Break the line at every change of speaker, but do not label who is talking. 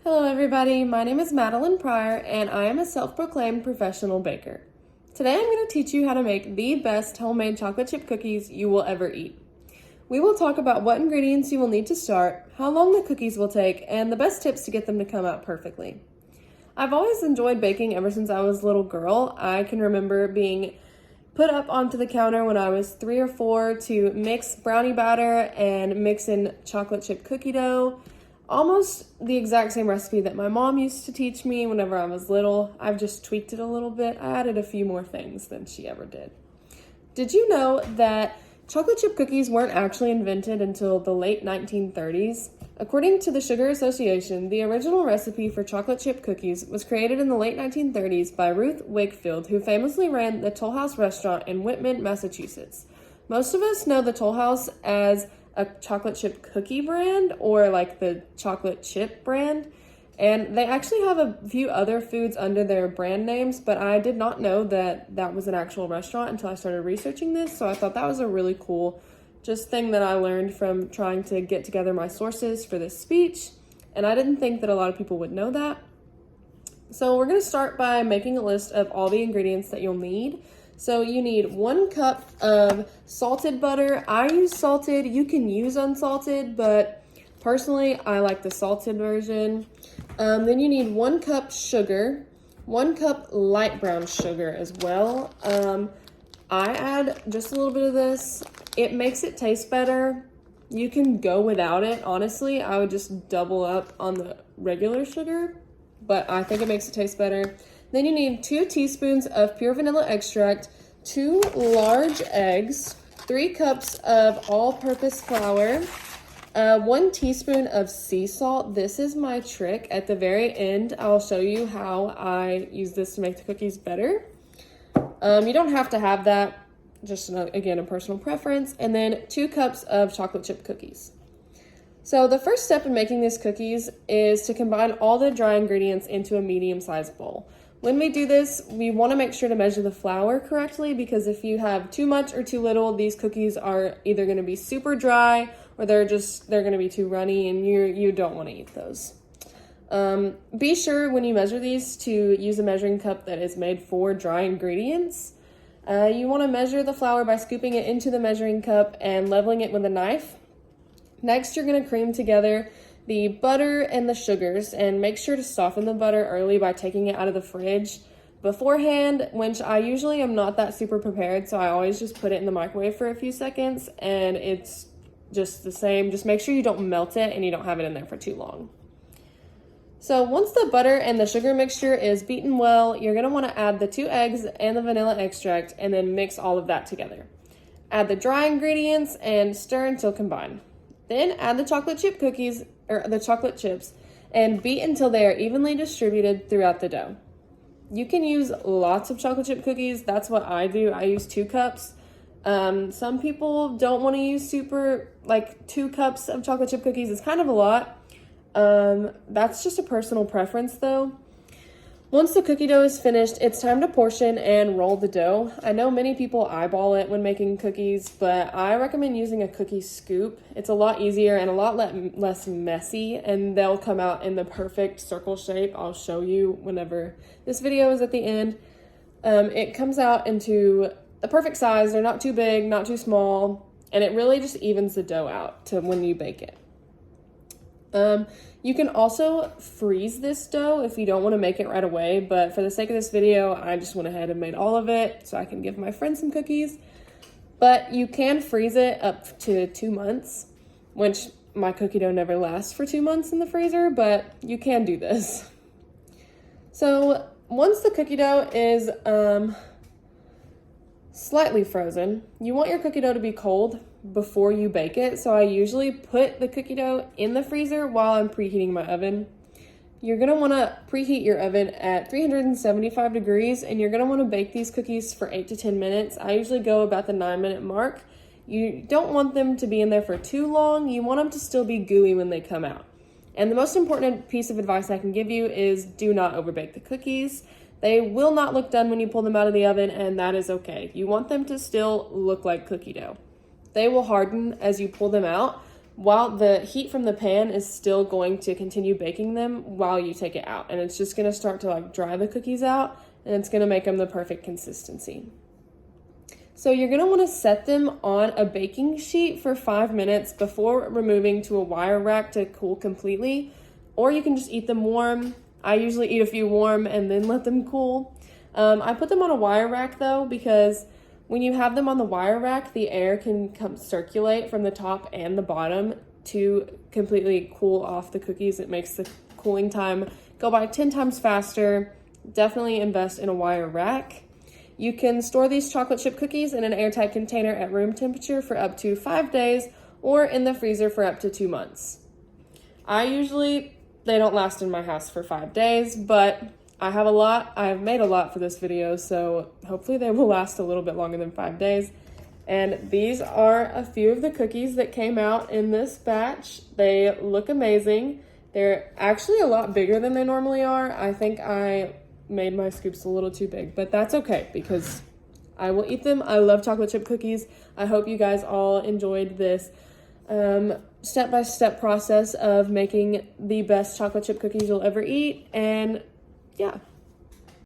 Hello everybody, my name is Madeline Pryor and I am a self-proclaimed professional baker. Today I'm going to teach you how to make the best homemade chocolate chip cookies you will ever eat. We will talk about what ingredients you will need to start, how long the cookies will take, and the best tips to get them to come out perfectly. I've always enjoyed baking ever since I was a little girl. I can remember being put up onto the counter when I was 3 or 4 to mix brownie batter and mix in chocolate chip cookie dough. Almost the exact same recipe that my mom used to teach me whenever I was little. I've just tweaked it a little bit. I added a few more things than she ever did. Did you know that chocolate chip cookies weren't actually invented until the late 1930s? According to the Sugar Association, the original recipe for chocolate chip cookies was created in the late 1930s by Ruth Wakefield, who famously ran the Toll House restaurant in Whitman, Massachusetts. Most of us know the Toll House as a chocolate chip cookie brand or like the chocolate chip brand, and they actually have a few other foods under their brand names, but I did not know that that was an actual restaurant until I started researching this. So I thought that was a really cool just thing that I learned from trying to get together my sources for this speech, and I didn't think that a lot of people would know that. So we're going to start by making a list of all the ingredients that you'll need. So you need 1 cup of salted butter. I use salted. You can use unsalted, but personally I like the salted version. Then you need 1 cup sugar, 1 cup light brown sugar as well. I add just a little bit of this. It makes it taste better. You can go without it. Honestly, I would just double up on the regular sugar, but I think it makes it taste better. Then you need 2 teaspoons of pure vanilla extract, 2 large eggs, 3 cups of all-purpose flour, 1 teaspoon of sea salt. This is my trick. At the very end, I'll show you how I use this to make the cookies better. You don't have to have that, just again, a personal preference. And then 2 cups of chocolate chip cookies. So the first step in making these cookies is to combine all the dry ingredients into a medium-sized bowl. When we do this, we want to make sure to measure the flour correctly, because if you have too much or too little, these cookies are either going to be super dry or they're going to be too runny, and you don't want to eat those. Be sure when you measure these to use a measuring cup that is made for dry ingredients. You want to measure the flour by scooping it into the measuring cup and leveling it with a knife. Next, you're going to cream together the butter and the sugars, and make sure to soften the butter early by taking it out of the fridge beforehand, which I usually am not that super prepared, so I always just put it in the microwave for a few seconds, and it's just the same. Just make sure you don't melt it and you don't have it in there for too long. So once the butter and the sugar mixture is beaten well, you're going to want to add the 2 eggs and the vanilla extract and then mix all of that together. Add the dry ingredients and stir until combined. Then add the chocolate chip cookies, or the chocolate chips, and beat until they are evenly distributed throughout the dough. You can use lots of chocolate chip cookies. That's what I do. I use 2 cups. Some people don't want to use 2 cups of chocolate chip cookies. It's kind of a lot. That's just a personal preference though. Once the cookie dough is finished, it's time to portion and roll the dough. I know many people eyeball it when making cookies, but I recommend using a cookie scoop. It's a lot easier and a lot less messy, and they'll come out in the perfect circle shape. I'll show you whenever this video is at the end. It comes out into the perfect size. They're not too big, not too small, and it really just evens the dough out to when you bake it. You can also freeze this dough if you don't want to make it right away, but for the sake of this video, I just went ahead and made all of it so I can give my friends some cookies. But you can freeze it up to 2 months, which my cookie dough never lasts for 2 months in the freezer, but you can do this. So once the cookie dough is slightly frozen, you want your cookie dough to be cold before you bake it. So I usually put the cookie dough in the freezer while I'm preheating my oven. You're going to want to preheat your oven at 375 degrees, and you're going to want to bake these cookies for 8 to 10 minutes. I usually go about the 9-minute mark. You don't want them to be in there for too long. You want them to still be gooey when they come out. And the most important piece of advice I can give you is do not overbake the cookies. They will not look done when you pull them out of the oven, and that is okay. You want them to still look like cookie dough. They will harden as you pull them out, while the heat from the pan is still going to continue baking them while you take it out. And it's just going to start to like dry the cookies out, and it's going to make them the perfect consistency. So you're going to want to set them on a baking sheet for 5 minutes before removing to a wire rack to cool completely, or you can just eat them warm. I usually eat a few warm and then let them cool. I put them on a wire rack though, because when you have them on the wire rack, the air can come circulate from the top and the bottom to completely cool off the cookies. It makes the cooling time go by 10 times faster. Definitely invest in a wire rack. You can store these chocolate chip cookies in an airtight container at room temperature for up to 5 days or in the freezer for up to 2 months. They don't last in my house for 5 days, but I have made a lot for this video, so hopefully they will last a little bit longer than 5 days. And these are a few of the cookies that came out in this batch. They look amazing. They're actually a lot bigger than they normally are. I think I made my scoops a little too big, but that's okay because I will eat them. I love chocolate chip cookies. I hope you guys all enjoyed this step-by-step process of making the best chocolate chip cookies you'll ever eat. And yeah.